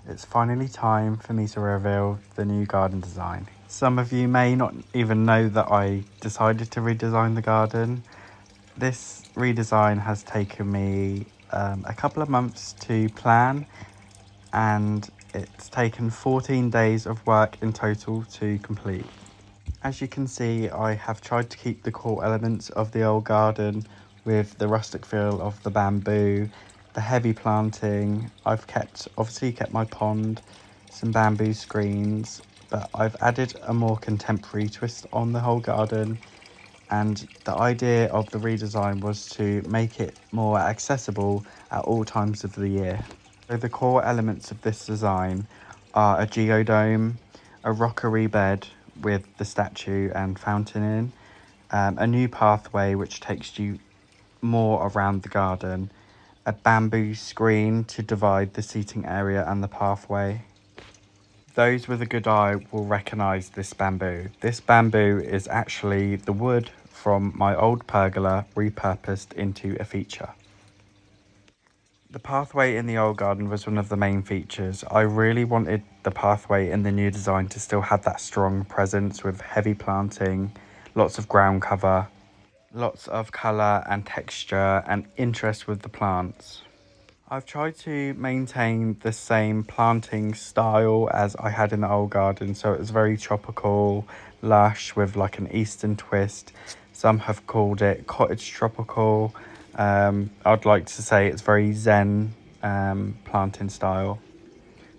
It's finally time for me to reveal the new garden design. Some of you may not even know that I decided to redesign the garden. This redesign has taken me a couple of months to plan, and it's taken 14 days of work in total to complete. As you can see, I have tried to keep the core elements of the old garden with the rustic feel of the bamboo, the heavy planting. I've obviously kept my pond, some bamboo screens, but I've added a more contemporary twist on the whole garden. And the idea of the redesign was to make it more accessible at all times of the year. So the core elements of this design are a geodome, a rockery bed with the statue and fountain in, a new pathway which takes you more around the garden, a bamboo screen to divide the seating area and the pathway. Those with a good eye will recognise this bamboo. This bamboo is actually the wood from my old pergola repurposed into a feature. The pathway in the old garden was one of the main features. I really wanted the pathway in the new design to still have that strong presence with heavy planting, lots of ground cover, lots of colour and texture and interest with the plants. I've tried to maintain the same planting style as I had in the old garden, so it was very tropical, lush with like an eastern twist. Some have called it cottage tropical. I'd like to say it's very zen planting style.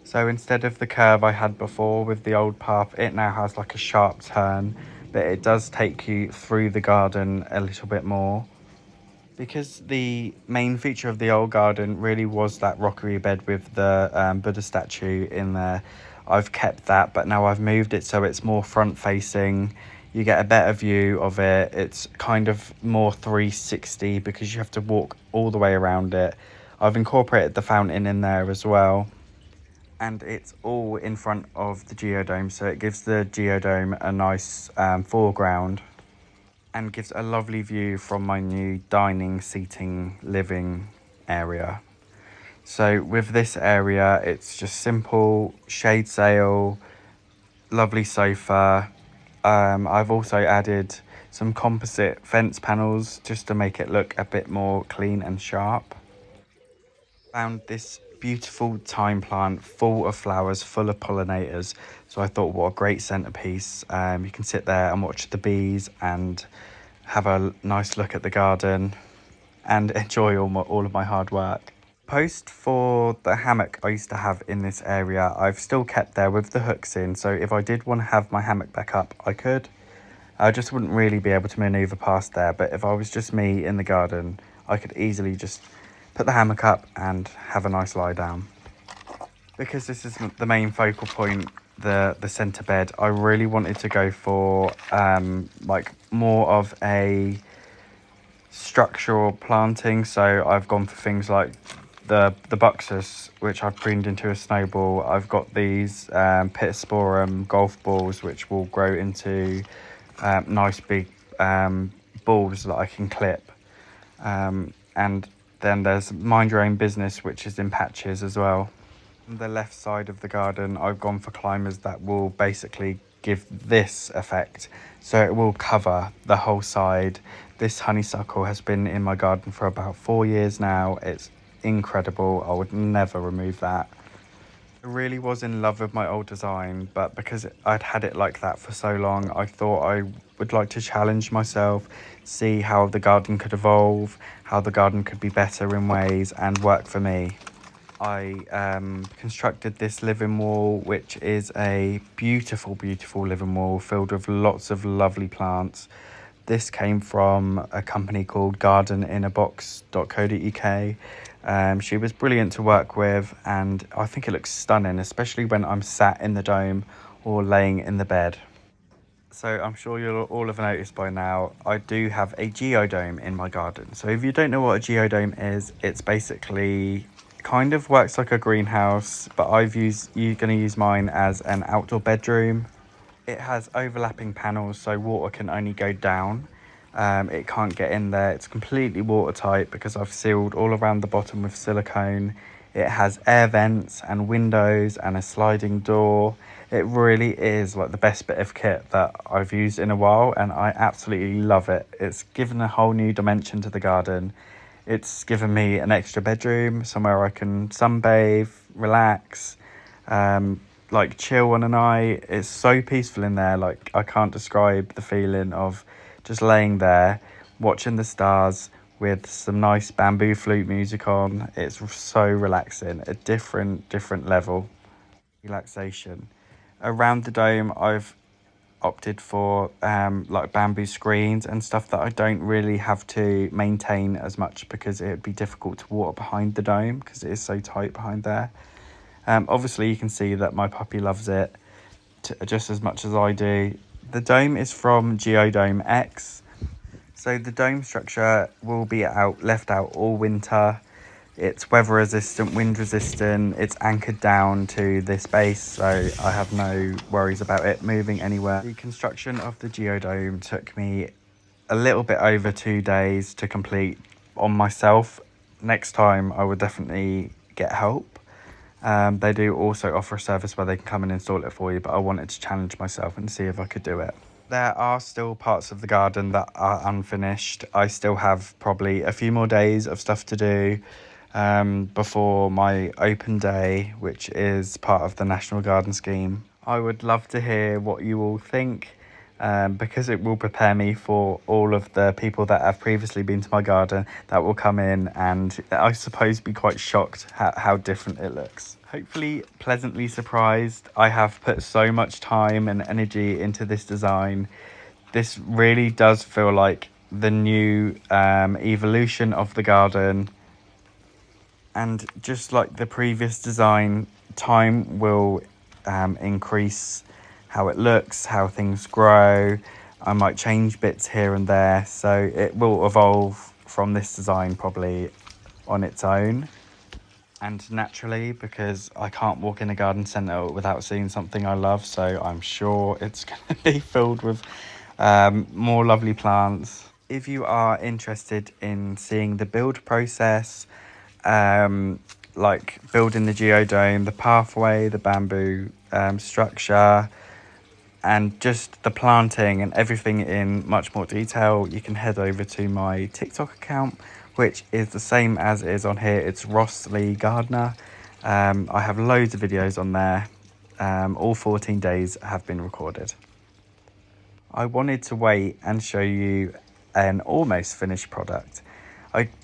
So instead of the curve I had before with the old path, it now has like a sharp turn, but it does take you through the garden a little bit more. Because the main feature of the old garden really was that rockery bed with the Buddha statue in there, I've kept that, but now I've moved it so it's more front facing. You get a better view of it. It's kind of more 360 because you have to walk all the way around it. I've incorporated the fountain in there as well. And it's all in front of the geodome, so it gives the geodome a nice foreground and gives a lovely view from my new dining, seating, living area. So with this area, it's just simple shade sail, lovely sofa. I've also added some composite fence panels just to make it look a bit more clean and sharp. Found this beautiful thyme plant full of flowers, full of pollinators. So I thought, what a great centerpiece. You can sit there and watch the bees and have a nice look at the garden and enjoy all of my hard work. Post for the hammock I used to have in this area, I've still kept there with the hooks in. So if I did want to have my hammock back up, I could. I just wouldn't really be able to maneuver past there. But if I was just me in the garden, I could easily just put the hammock up and have a nice lie down. Because this is the main focal point, the centre bed, I really wanted to go for like more of a structural planting. So I've gone for things like the Buxus, which I've pruned into a snowball. I've got these Pittosporum golf balls, which will grow into nice big balls that I can clip. And then there's Mind Your Own Business, which is in patches as well. On the left side of the garden, I've gone for climbers that will basically give this effect. So it will cover the whole side. This honeysuckle has been in my garden for about 4 years now. It's incredible. I would never remove that. I really was in love with my old design, but because I'd had it like that for so long, I thought I would like to challenge myself, see how the garden could evolve, how the garden could be better in ways and work for me. I constructed this living wall, which is a beautiful, beautiful living wall filled with lots of lovely plants. This came from a company called gardeninabox.co.uk. She was brilliant to work with, and I think it looks stunning, especially when I'm sat in the dome or laying in the bed. So I'm sure you'll all have noticed by now, I do have a geodome in my garden. So if you don't know what a geodome is, it's basically kind of works like a greenhouse, but you're going to use mine as an outdoor bedroom. It has overlapping panels, so water can only go down. It can't get in there. It's completely watertight because I've sealed all around the bottom with silicone. It has air vents and windows and a sliding door. It really is like the best bit of kit that I've used in a while, and I absolutely love it. It's given a whole new dimension to the garden. It's given me an extra bedroom, somewhere I can sunbathe, relax, like chill on a night. It's so peaceful in there. Like, I can't describe the feeling of just laying there, watching the stars with some nice bamboo flute music on. It's so relaxing, a different level relaxation. Around the dome, I've opted for like bamboo screens and stuff that I don't really have to maintain as much, because it would be difficult to water behind the dome because it is so tight behind there. Obviously you can see that my puppy loves it just as much as I do. The dome is from Geodome X. So the dome structure will be left out all winter. It's weather resistant, wind resistant. It's anchored down to this base, so I have no worries about it moving anywhere. The construction of the Geodome took me a little bit over 2 days to complete on myself. Next time I would definitely get help. They do also offer a service where they can come and install it for you, but I wanted to challenge myself and see if I could do it. There are still parts of the garden that are unfinished. I still have probably a few more days of stuff to do before my open day, which is part of the National Garden Scheme. I would love to hear what you all think, because it will prepare me for all of the people that have previously been to my garden that will come in and I suppose be quite shocked how different it looks. Hopefully pleasantly surprised. I have put so much time and energy into this design. This really does feel like the new evolution of the garden. And just like the previous design, time will increase how it looks, how things grow. I might change bits here and there, so it will evolve from this design probably on its own and naturally, because I can't walk in a garden centre without seeing something I love, so I'm sure it's going to be filled with more lovely plants. If you are interested in seeing the build process, like building the geodome, the pathway, the bamboo structure, and just the planting and everything in much more detail, you can head over to my TikTok account, which is the same as it is on here. It's Ross Lee Gardener. I have loads of videos on there. All 14 days have been recorded. I wanted to wait and show you an almost finished product.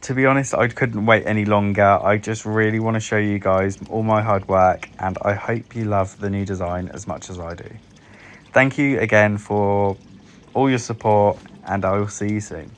To be honest, I couldn't wait any longer. I just really want to show you guys all my hard work, and I hope you love the new design as much as I do. Thank you again for all your support, and I will see you soon.